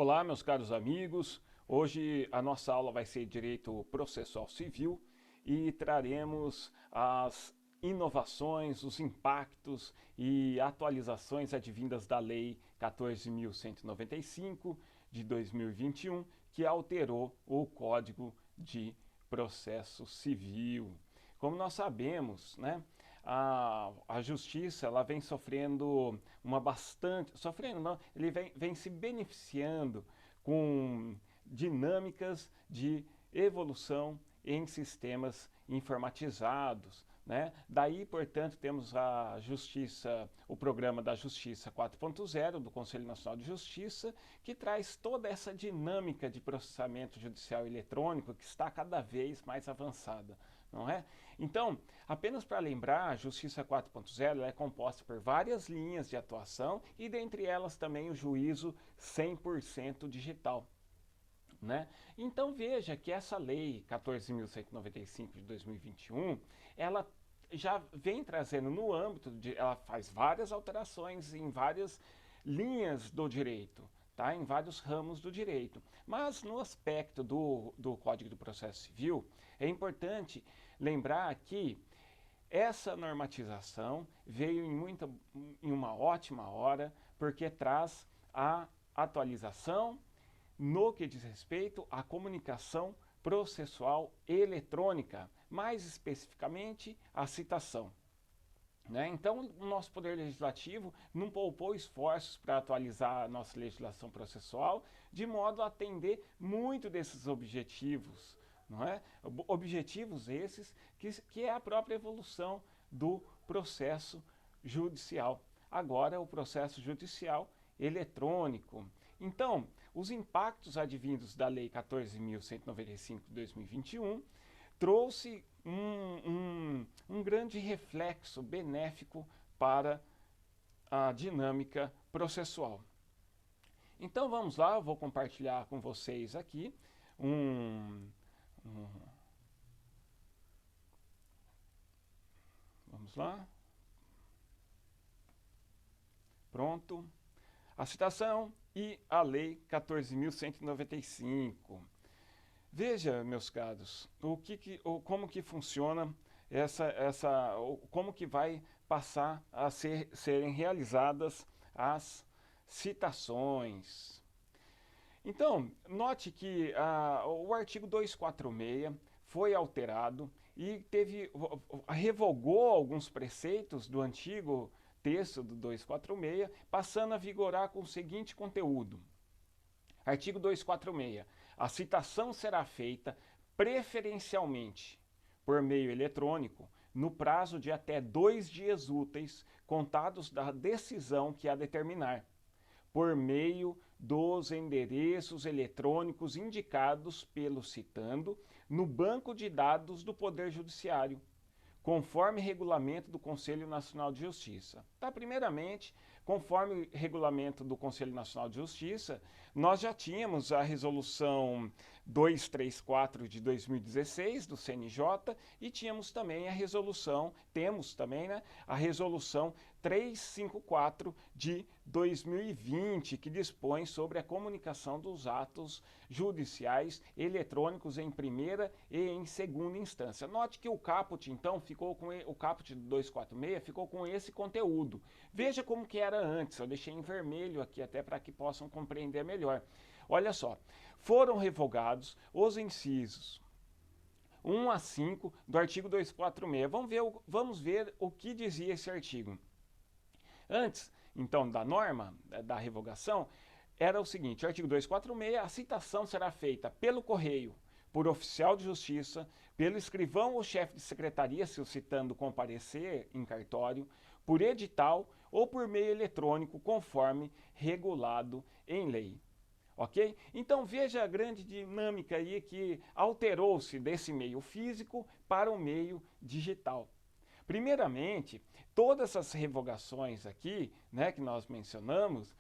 Olá, meus caros amigos. Hoje a nossa aula vai ser Direito Processual Civil e traremos as inovações, os impactos e atualizações advindas da Lei 14.195 de 2021, que alterou o Código de Processo Civil. Como nós sabemos, né, a justiça ela vem sofrendo sofrendo não, ele vem se beneficiando com dinâmicas de evolução em sistemas informatizados, né? Daí, portanto, temos a justiça, o programa da Justiça 4.0 do Conselho Nacional de Justiça, que traz toda essa dinâmica de processamento judicial eletrônico que está cada vez mais avançada, não é? Então, apenas para lembrar, a Justiça 4.0 é composta por várias linhas de atuação e dentre elas também o juízo 100% digital. Né? Então veja que essa lei 14.195 de 2021, ela já vem trazendo no âmbito de, ela faz várias alterações em várias linhas do direito, tá? Em vários ramos do direito. Mas no aspecto do Código do Processo Civil, é importante lembrar que essa normatização veio em uma ótima hora, porque traz a atualização no que diz respeito à comunicação processual eletrônica, mais especificamente a citação. Né? Então, o nosso Poder Legislativo não poupou esforços para atualizar a nossa legislação processual, de modo a atender muito desses objetivos. Não é? Objetivos esses que é a própria evolução do processo judicial. Agora, o processo judicial eletrônico. Então, os impactos advindos da Lei 14.195 de 2021 trouxe um grande reflexo benéfico para a dinâmica processual. Então vamos lá, eu vou compartilhar com vocês aqui vamos lá. Pronto. A citação e a Lei 14.195. Veja, meus caros, como que funciona como que vai passar a serem realizadas as citações. Então, note que o artigo 246 foi alterado e revogou alguns preceitos do antigo texto do 246, passando a vigorar com o seguinte conteúdo. Artigo 246. A citação será feita preferencialmente por meio eletrônico no prazo de até 2 dias úteis contados da decisão que a determinar, por meio dos endereços eletrônicos indicados pelo citando no banco de dados do Poder Judiciário, conforme regulamento do Conselho Nacional de Justiça. Tá, primeiramente, conforme o regulamento do Conselho Nacional de Justiça, nós já tínhamos a resolução 234 de 2016 do CNJ e temos também né, a resolução 354 de 2020, que dispõe sobre a comunicação dos atos judiciais eletrônicos em primeira e em segunda instância. Note que o caput, então, o caput do 246 ficou com esse conteúdo. Veja como que era antes, eu deixei em vermelho aqui até para que possam compreender melhor. Olha só, foram revogados os incisos 1 a 5 do artigo 246. Vamos ver o que dizia esse artigo. Antes, então, da norma, da revogação, era o seguinte, artigo 246, a citação será feita pelo correio, por oficial de justiça, pelo escrivão ou chefe de secretaria, se o citando comparecer em cartório, por edital ou por meio eletrônico, conforme regulado em lei. Ok? Então veja a grande dinâmica aí que alterou-se desse meio físico para o meio digital. Primeiramente, todas essas revogações aqui, né, que nós mencionamos,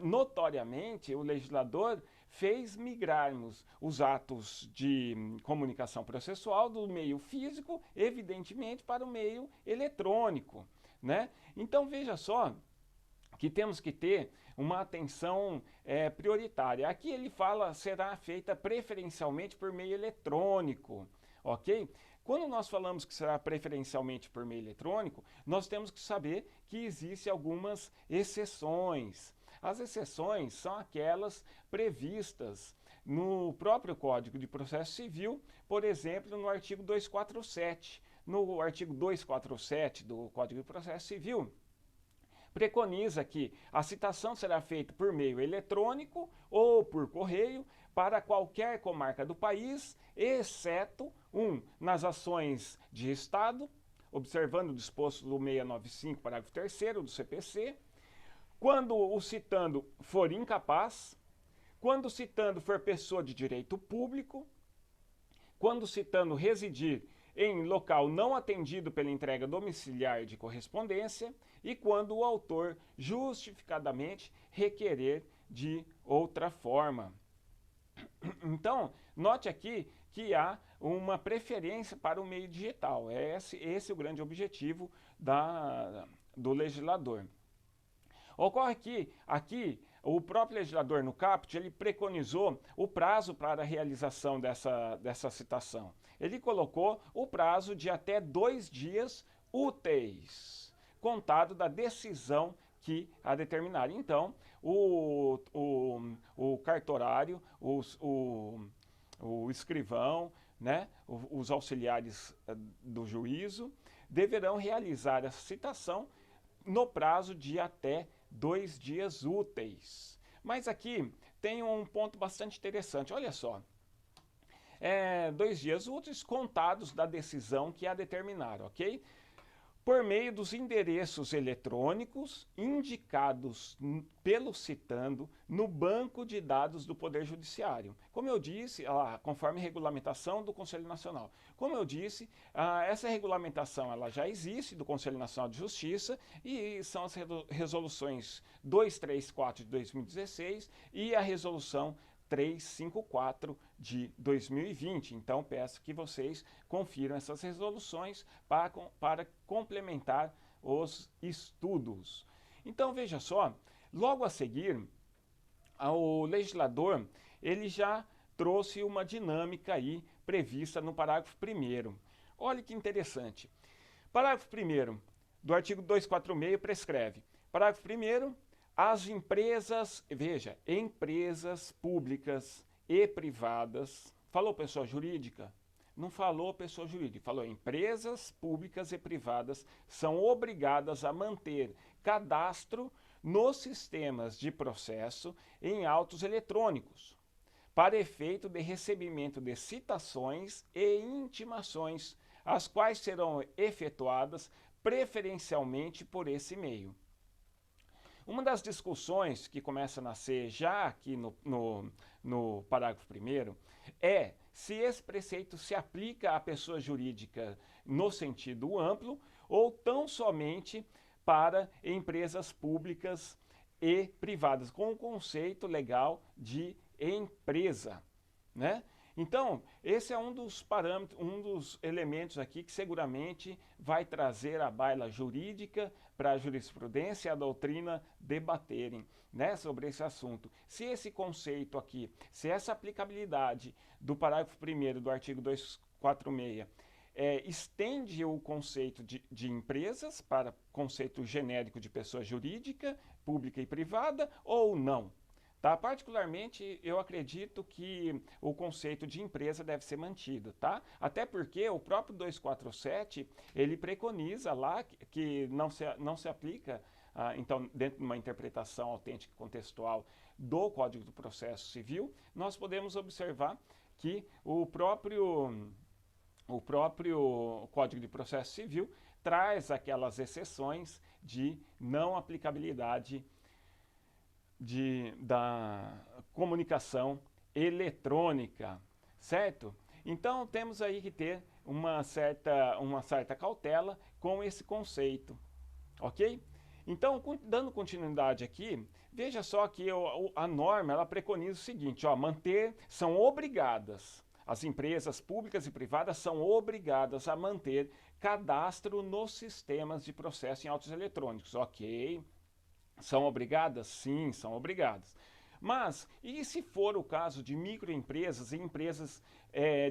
notoriamente o legislador fez migrarmos os atos de comunicação processual do meio físico, evidentemente, para o meio eletrônico. Né? Então veja só que temos que ter uma atenção prioritária. Aqui ele fala será feita preferencialmente por meio eletrônico, ok? Quando nós falamos que será preferencialmente por meio eletrônico, nós temos que saber que existem algumas exceções. As exceções são aquelas previstas no próprio Código de Processo Civil, por exemplo, no artigo 247. No artigo 247 do Código de Processo Civil, preconiza que a citação será feita por meio eletrônico ou por correio para qualquer comarca do país, exceto nas ações de Estado, observando o disposto do 695, parágrafo 3º do CPC, quando o citando for incapaz, quando o citando for pessoa de direito público, quando o citando residir em local não atendido pela entrega domiciliar de correspondência e quando o autor justificadamente requerer de outra forma. Então, note aqui que há uma preferência para o meio digital. Esse é o grande objetivo do legislador. Ocorre que aqui o próprio legislador no caput ele preconizou o prazo para a realização dessa citação. Ele colocou o prazo de até 2 dias úteis, contado da decisão que a determinar. Então, o cartorário, o escrivão, né, os auxiliares do juízo, deverão realizar essa citação no prazo de até 2 dias úteis. Mas aqui tem um ponto bastante interessante, olha só. 2 dias úteis contados da decisão que a determinar, ok? Por meio dos endereços eletrônicos indicados pelo citando no banco de dados do Poder Judiciário. Como eu disse, conforme regulamentação do Conselho Nacional. Como eu disse, essa regulamentação ela já existe do Conselho Nacional de Justiça e são as resoluções 234 de 2016 e a resolução 354 de 2020. Então, peço que vocês confiram essas resoluções para complementar os estudos. Então, veja só, logo a seguir, o legislador ele já trouxe uma dinâmica aí prevista no parágrafo 1º. Olha que interessante. Parágrafo 1º do artigo 246 prescreve. Parágrafo 1º, as empresas, veja, empresas públicas e privadas, falou pessoa jurídica? Não falou pessoa jurídica, falou empresas públicas e privadas são obrigadas a manter cadastro nos sistemas de processo em autos eletrônicos, para efeito de recebimento de citações e intimações, as quais serão efetuadas preferencialmente por esse meio. Uma das discussões que começa a nascer já aqui no parágrafo 1º é se esse preceito se aplica à pessoa jurídica no sentido amplo ou tão somente para empresas públicas e privadas, com o conceito legal de empresa, né? Então, esse é um dos parâmetros, um dos elementos aqui que seguramente vai trazer a baila jurídica para a jurisprudência e a doutrina debaterem, né, sobre esse assunto. Se esse conceito aqui, se essa aplicabilidade do parágrafo 1º do artigo 246 estende o conceito de empresas para conceito genérico de pessoa jurídica, pública e privada ou não. Tá? Particularmente, eu acredito que o conceito de empresa deve ser mantido, tá? Até porque o próprio 247, ele preconiza lá que não se aplica, então, dentro de uma interpretação autêntica e contextual do Código do Processo Civil, nós podemos observar que o próprio Código de Processo Civil traz aquelas exceções de não aplicabilidade da comunicação eletrônica, certo? Então temos aí que ter uma certa cautela com esse conceito, ok? Então, dando continuidade aqui, veja só que a norma ela preconiza o seguinte, ó, são obrigadas, as empresas públicas e privadas são obrigadas a manter cadastro nos sistemas de processo em autos eletrônicos, ok? São obrigadas? Sim, são obrigadas. Mas, e se for o caso de microempresas e empresas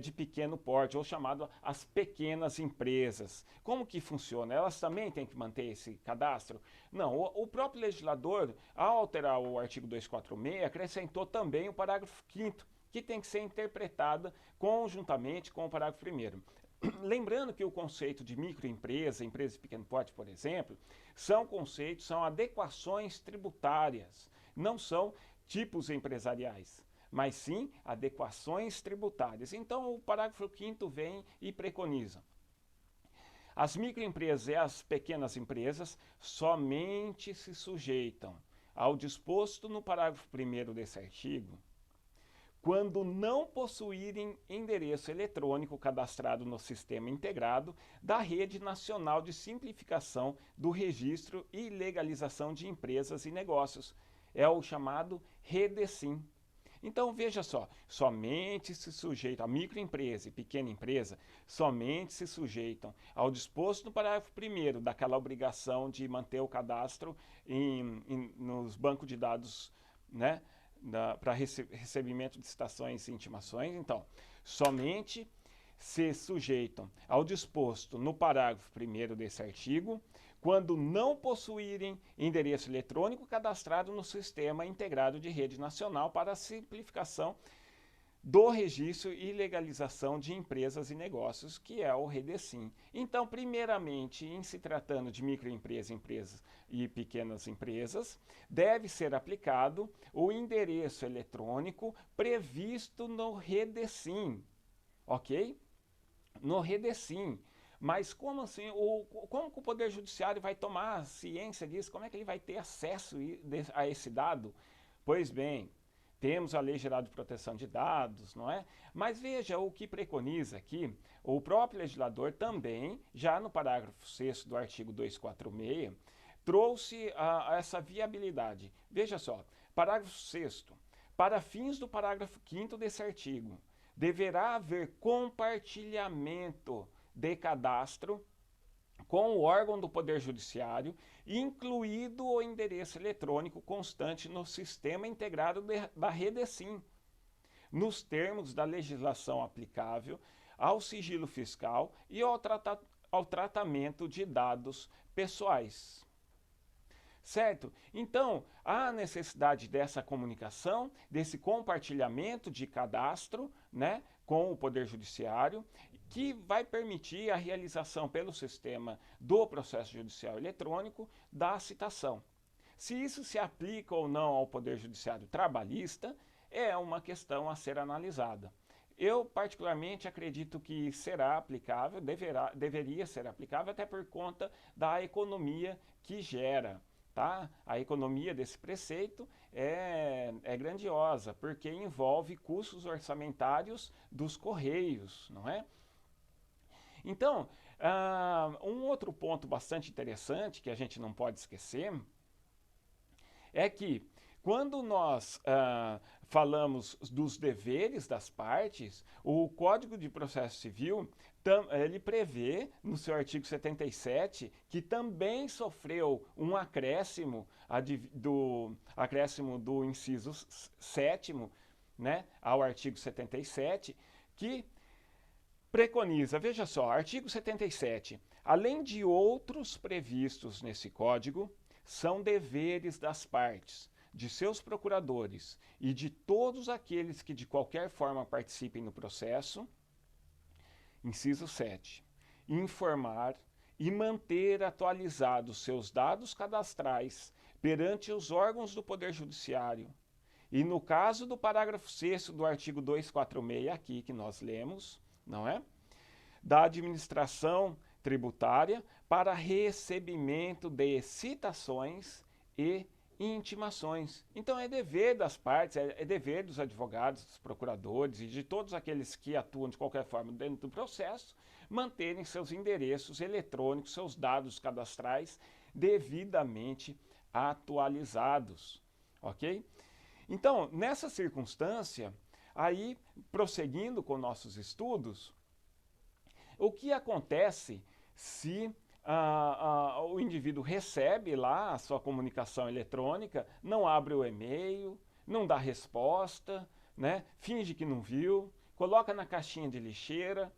de pequeno porte, ou chamado as pequenas empresas? Como que funciona? Elas também têm que manter esse cadastro? Não, o próprio legislador, ao alterar o artigo 246, acrescentou também o parágrafo 5º, que tem que ser interpretada conjuntamente com o parágrafo 1º. Lembrando que o conceito de microempresa, empresa de pequeno porte, por exemplo, são conceitos, são adequações tributárias, não são tipos empresariais, mas sim adequações tributárias. Então, o parágrafo 5º vem e preconiza: as microempresas e as pequenas empresas somente se sujeitam ao disposto no parágrafo 1º desse artigo quando não possuírem endereço eletrônico cadastrado no Sistema Integrado da Rede Nacional de Simplificação do Registro e Legalização de Empresas e Negócios. É o chamado REDESIM. Então, veja só, somente se sujeitam, a microempresa e pequena empresa, somente se sujeitam ao disposto no parágrafo 1º daquela obrigação de manter o cadastro nos bancos de dados, né, para recebimento de citações e intimações. Então, somente se sujeitam ao disposto no parágrafo 1º desse artigo, quando não possuírem endereço eletrônico cadastrado no Sistema Integrado de Rede Nacional para a Simplificação do Registro e Legalização de Empresas e Negócios, que é o REDESIM. Então, primeiramente, em se tratando de microempresas, empresas e pequenas empresas, deve ser aplicado o endereço eletrônico previsto no REDESIM, ok? No REDESIM. Mas como assim, como que o Poder Judiciário vai tomar ciência disso? Como é que ele vai ter acesso a esse dado? Pois bem, temos a Lei Geral de Proteção de Dados, não é? Mas veja o que preconiza aqui, o próprio legislador também, já no parágrafo 6º do artigo 246, trouxe essa viabilidade. Veja só, parágrafo 6º, para fins do parágrafo 5º desse artigo, deverá haver compartilhamento de cadastro com o órgão do Poder Judiciário, incluído o endereço eletrônico constante no Sistema Integrado da REDESIM, nos termos da legislação aplicável ao sigilo fiscal e ao tratamento de dados pessoais. Certo? Então, há necessidade dessa comunicação, desse compartilhamento de cadastro, né, com o Poder Judiciário, que vai permitir a realização pelo sistema do processo judicial eletrônico da citação. Se isso se aplica ou não ao Poder Judiciário trabalhista, é uma questão a ser analisada. Eu, particularmente, acredito que será aplicável, deveria ser aplicável, até por conta da economia que gera. Tá? A economia desse preceito é grandiosa, porque envolve custos orçamentários dos Correios, não é? Então, um outro ponto bastante interessante que a gente não pode esquecer é que quando nós falamos dos deveres das partes, o Código de Processo Civil ele prevê, no seu artigo 77, que também sofreu um acréscimo do inciso 7º, né, ao artigo 77, que preconiza, veja só, artigo 77, além de outros previstos nesse Código, são deveres das partes, de seus procuradores e de todos aqueles que de qualquer forma participem no processo, inciso 7, informar e manter atualizados seus dados cadastrais perante os órgãos do Poder Judiciário. E no caso do parágrafo 6º do artigo 246 aqui que nós lemos, não é? Da administração tributária para recebimento de citações e intimações. Então é dever das partes, é dever dos advogados, dos procuradores e de todos aqueles que atuam de qualquer forma dentro do processo, manterem seus endereços eletrônicos, seus dados cadastrais devidamente atualizados, ok? Então, nessa circunstância, aí, prosseguindo com nossos estudos, o que acontece se o indivíduo recebe lá a sua comunicação eletrônica, não abre o e-mail, não dá resposta, né? Finge que não viu, coloca na caixinha de lixeira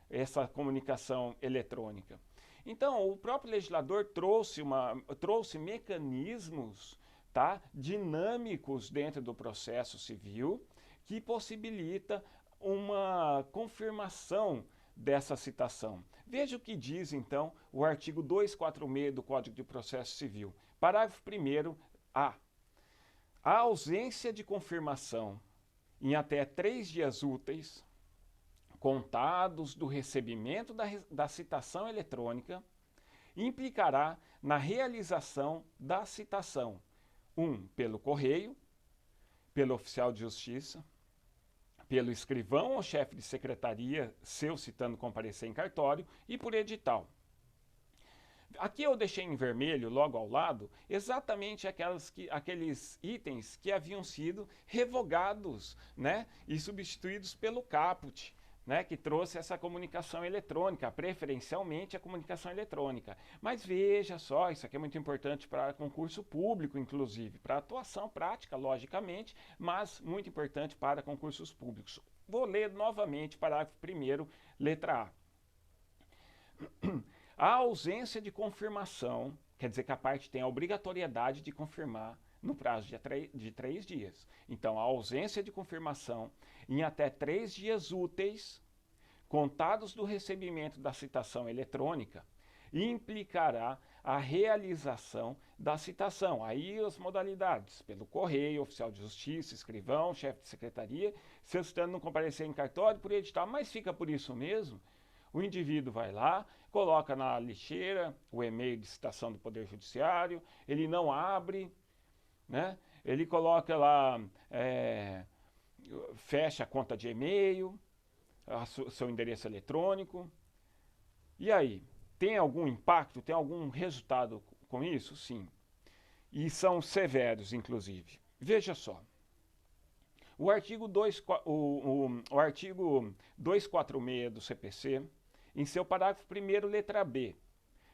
essa comunicação eletrônica. Então, o próprio legislador trouxe mecanismos, tá, dinâmicos dentro do processo civil que possibilita uma confirmação dessa citação. Veja o que diz, então, o artigo 246 do Código de Processo Civil. Parágrafo 1º, A. A ausência de confirmação em até 3 dias úteis, contados do recebimento da citação eletrônica, implicará na realização da citação, 1. Pelo correio, pelo oficial de justiça, pelo escrivão ou chefe de secretaria, seu citando comparecer em cartório, e por edital. Aqui eu deixei em vermelho, logo ao lado, exatamente aqueles itens que haviam sido revogados, né, e substituídos pelo caput, né, que trouxe essa comunicação eletrônica, preferencialmente a comunicação eletrônica. Mas veja só, isso aqui é muito importante para concurso público, inclusive, para atuação prática, logicamente, mas muito importante para concursos públicos. Vou ler novamente parágrafo 1º, letra A. A ausência de confirmação, quer dizer que a parte tem a obrigatoriedade de confirmar no prazo de 3 dias. Então, a ausência de confirmação em até 3 dias úteis, contados do recebimento da citação eletrônica, implicará a realização da citação. Aí as modalidades, pelo correio, oficial de justiça, escrivão, chefe de secretaria, se citando não comparecer em cartório, por edital, mas fica por isso mesmo. O indivíduo vai lá, coloca na lixeira o e-mail de citação do Poder Judiciário, ele não abre, né? Ele coloca lá, fecha a conta de e-mail, seu endereço eletrônico. E aí, tem algum impacto, tem algum resultado com isso? Sim. E são severos, inclusive. Veja só. O artigo 246 do CPC, em seu parágrafo 1º, letra B,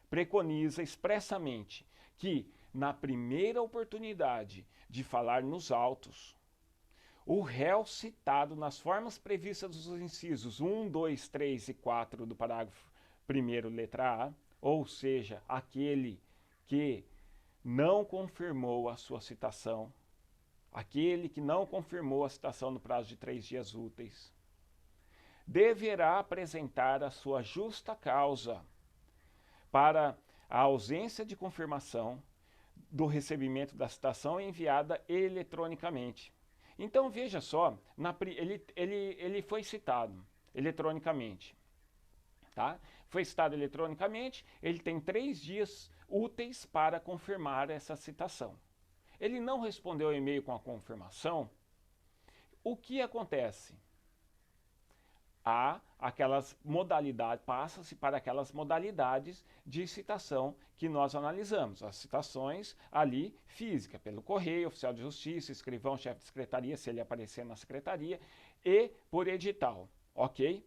preconiza expressamente que, na primeira oportunidade de falar nos autos, o réu citado nas formas previstas dos incisos 1, 2, 3 e 4 do parágrafo 1º, letra A, ou seja, aquele que não confirmou a sua citação, aquele que não confirmou a citação no prazo de 3 dias úteis, deverá apresentar a sua justa causa para a ausência de confirmação do recebimento da citação enviada eletronicamente. Então, veja só, ele foi citado eletronicamente. Tá? Foi citado eletronicamente, ele tem 3 dias úteis para confirmar essa citação. Ele não respondeu ao e-mail com a confirmação. O que acontece? Há aquelas modalidades, passa-se para aquelas modalidades de citação que nós analisamos. As citações ali física, pelo correio, oficial de justiça, escrivão, chefe de secretaria, se ele aparecer na secretaria, e por edital, ok?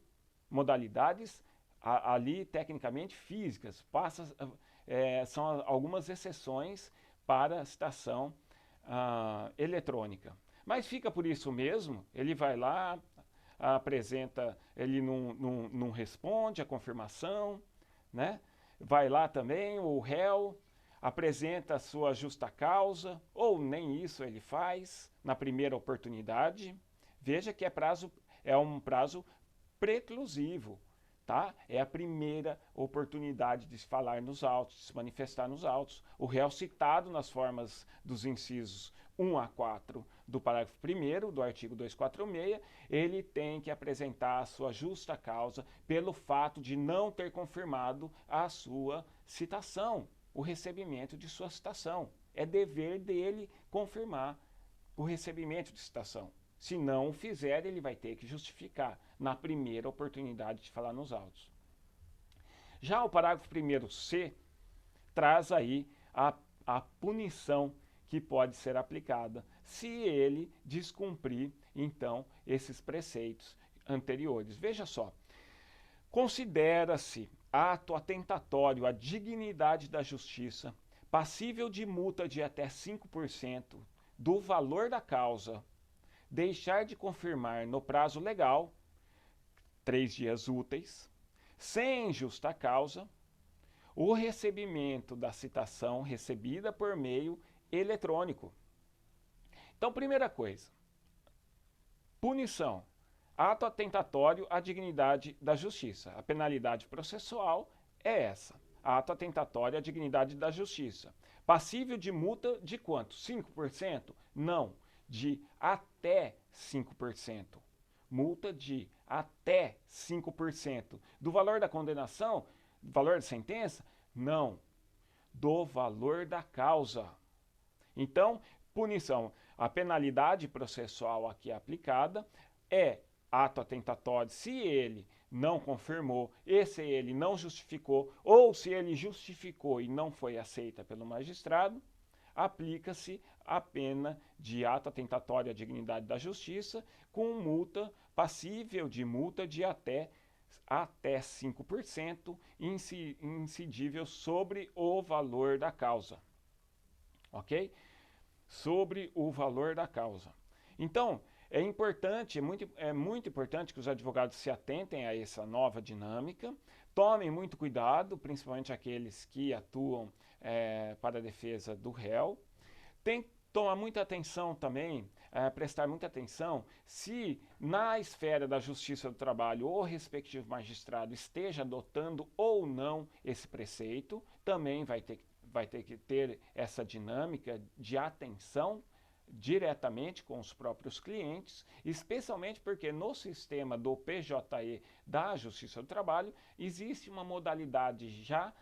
Modalidades ali tecnicamente físicas, são algumas exceções para a citação eletrônica. Mas fica por isso mesmo, ele vai lá, apresenta, ele não responde a confirmação, né? Vai lá também o réu, apresenta a sua justa causa, ou nem isso ele faz na primeira oportunidade. Veja que é um prazo preclusivo, tá? É a primeira oportunidade de se falar nos autos, de se manifestar nos autos. O réu citado nas formas dos incisos 1 a 4 do parágrafo 1º do artigo 246, ele tem que apresentar a sua justa causa pelo fato de não ter confirmado a sua citação, o recebimento de sua citação. É dever dele confirmar o recebimento de citação. Se não o fizer, ele vai ter que justificar na primeira oportunidade de falar nos autos. Já o parágrafo 1º-C traz aí a punição que pode ser aplicada se ele descumprir, então, esses preceitos anteriores. Veja só, considera-se ato atentatório à dignidade da justiça, passível de multa de até 5% do valor da causa, deixar de confirmar no prazo legal, 3 dias úteis, sem justa causa, o recebimento da citação recebida por meio eletrônico. Então, primeira coisa, punição, ato atentatório à dignidade da justiça. A penalidade processual é essa, ato atentatório à dignidade da justiça. Passível de multa de quanto? 5%? Não, de até 5%. Multa de até 5%. Do valor da condenação, do valor da sentença? Não, do valor da causa. Então, punição, a penalidade processual aqui aplicada é ato atentatório se ele não confirmou, e se ele não justificou, ou se ele justificou e não foi aceita pelo magistrado, aplica-se a pena de ato atentatório à dignidade da justiça com multa passível de multa de até 5% incidível sobre o valor da causa. Ok? Sobre o valor da causa. Então, é importante, é muito importante que os advogados se atentem a essa nova dinâmica, tomem muito cuidado, principalmente aqueles que atuam para a defesa do réu. Tem que tomar muita atenção também, prestar muita atenção, se na esfera da Justiça do Trabalho o respectivo magistrado esteja adotando ou não esse preceito, também vai ter que ter essa dinâmica de atenção diretamente com os próprios clientes, especialmente porque no sistema do PJE da Justiça do Trabalho existe uma modalidade já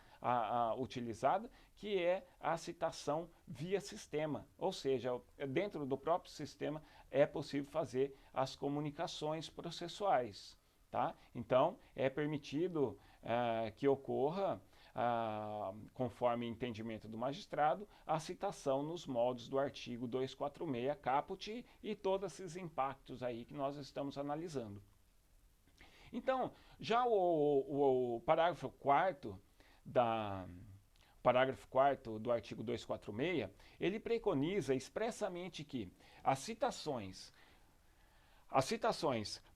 utilizada, que é a citação via sistema, ou seja, dentro do próprio sistema é possível fazer as comunicações processuais. Tá? Então, é permitido que ocorra, conforme entendimento do magistrado, a citação nos moldes do artigo 246 caput e todos esses impactos aí que nós estamos analisando. Então, já o parágrafo 4º do artigo 246, ele preconiza expressamente que as citações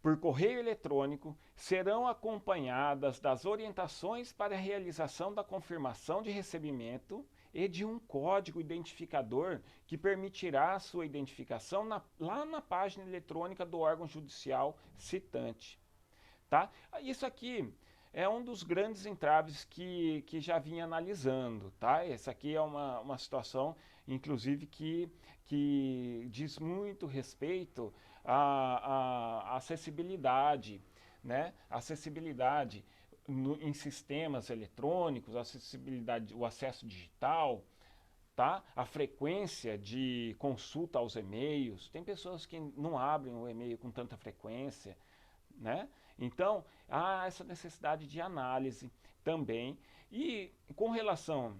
por correio eletrônico serão acompanhadas das orientações para a realização da confirmação de recebimento e de um código identificador que permitirá a sua identificação lá na página eletrônica do órgão judicial citante. Tá? Isso aqui é um dos grandes entraves que já vinha analisando. Tá? Essa aqui é uma situação, inclusive, que diz muito respeito à acessibilidade, né? Acessibilidade em sistemas eletrônicos, acessibilidade, o acesso digital, tá? A frequência de consulta aos e-mails. Tem pessoas que não abrem o e-mail com tanta frequência, né? Então, há essa necessidade de análise também. E com relação,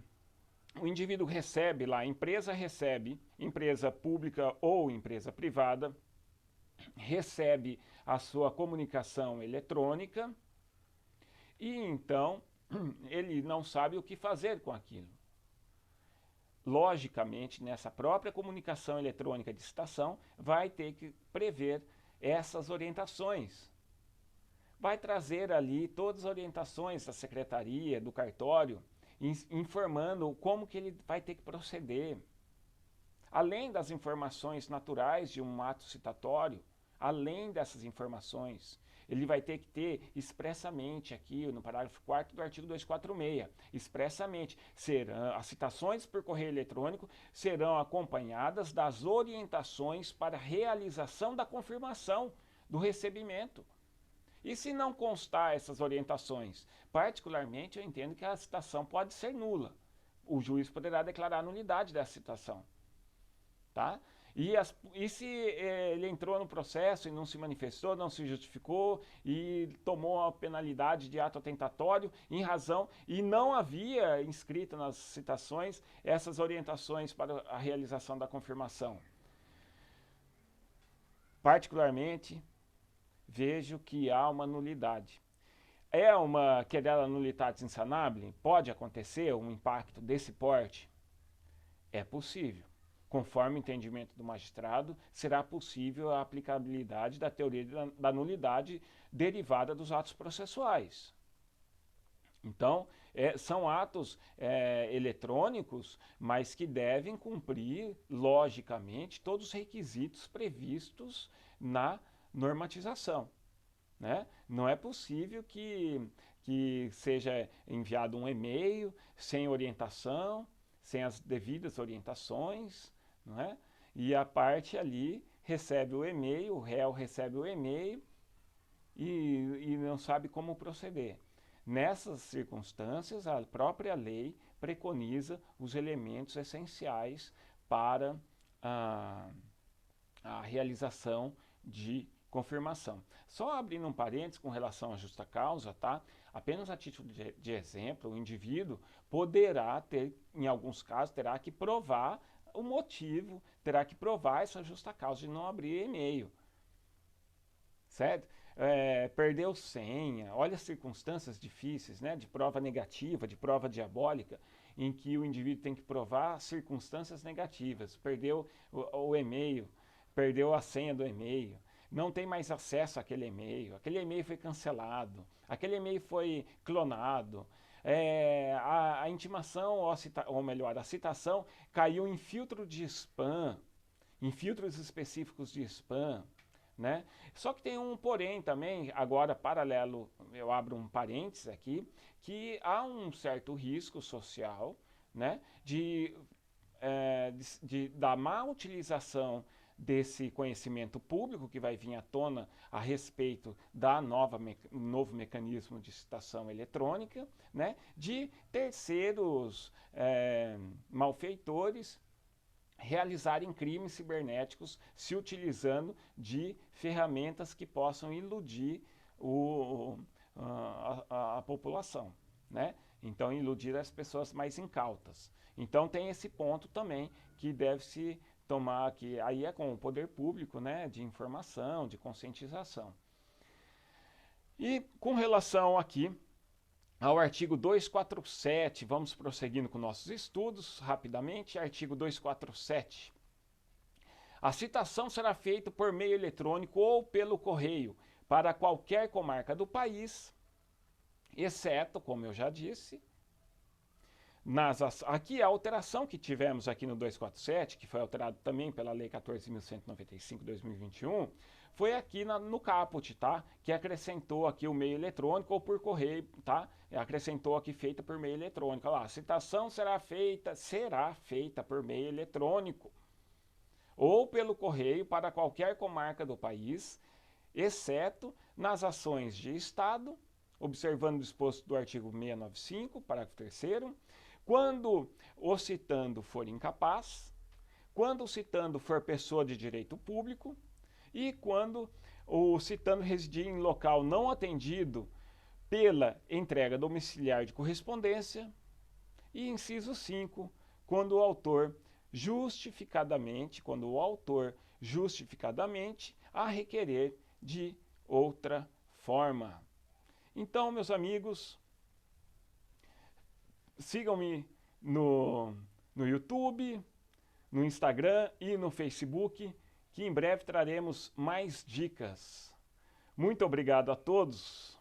o indivíduo recebe lá, a empresa recebe, empresa pública ou empresa privada, recebe a sua comunicação eletrônica e então ele não sabe o que fazer com aquilo. Logicamente, nessa própria comunicação eletrônica de citação, vai ter que prever essas orientações. Vai trazer ali todas as orientações da secretaria, do cartório, informando como que ele vai ter que proceder. Além das informações naturais de um ato citatório, além dessas informações, ele vai ter que ter expressamente aqui no parágrafo 4º do artigo 246, expressamente, as citações por correio eletrônico serão acompanhadas das orientações para a realização da confirmação do recebimento. E se não constar essas orientações? Particularmente, eu entendo que a citação pode ser nula. O juiz poderá declarar a nulidade dessa citação. Tá? E se ele entrou no processo e não se manifestou, não se justificou e tomou a penalidade de ato atentatório em razão e não havia inscrito nas citações essas orientações para a realização da confirmação? Particularmente, vejo que há uma nulidade. É uma querela nullitatis insanabile? Pode acontecer um impacto desse porte? É possível. Conforme o entendimento do magistrado, será possível a aplicabilidade da teoria da nulidade derivada dos atos processuais. Então, são atos eletrônicos, mas que devem cumprir, logicamente, todos os requisitos previstos na normatização. Né? Não é possível que seja enviado um e-mail sem orientação, sem as devidas orientações, não é? E a parte ali recebe o e-mail, o réu recebe o e-mail e não sabe como proceder. Nessas circunstâncias, a própria lei preconiza os elementos essenciais para a realização de confirmação. Só abrindo um parênteses com relação à justa causa, tá? Apenas a título de exemplo, o indivíduo poderá ter, em alguns casos, terá que provar o motivo, terá que provar essa justa causa de não abrir e-mail. Certo? Perdeu senha, olha as circunstâncias difíceis, né? De prova negativa, de prova diabólica, em que o indivíduo tem que provar circunstâncias negativas. Perdeu o e-mail, perdeu a senha do e-mail, não tem mais acesso àquele e-mail foi cancelado, aquele e-mail foi clonado, a intimação, ou melhor, a citação caiu em filtro de spam, em filtros específicos de spam, né? Só que tem um porém também, agora paralelo, eu abro um parênteses aqui, que há um certo risco social, né, da má utilização desse conhecimento público que vai vir à tona a respeito da novo mecanismo de citação eletrônica, né, de terceiros malfeitores realizarem crimes cibernéticos se utilizando de ferramentas que possam iludir a população, né? Então, iludir as pessoas mais incautas. Então, tem esse ponto também que deve se tomar, que aí é com o poder público, né, de informação, de conscientização. E com relação aqui ao artigo 247, vamos prosseguindo com nossos estudos rapidamente. Artigo 247. A citação será feita por meio eletrônico ou pelo correio para qualquer comarca do país, exceto, como eu já disse, aqui a alteração que tivemos aqui no 247, que foi alterado também pela Lei 14.195/2021, foi aqui no caput, tá? Que acrescentou aqui o meio eletrônico ou por correio, tá? Acrescentou aqui feita por meio eletrônico. Olha lá, a citação será feita por meio eletrônico ou pelo correio para qualquer comarca do país, exceto nas ações de Estado, observando o disposto do artigo 695, parágrafo 3º, quando o citando for incapaz, quando o citando for pessoa de direito público e quando o citando residir em local não atendido pela entrega domiciliar de correspondência, e inciso 5, quando o autor justificadamente a requerer de outra forma. Então, meus amigos, sigam-me no YouTube, no Instagram e no Facebook, que em breve traremos mais dicas. Muito obrigado a todos.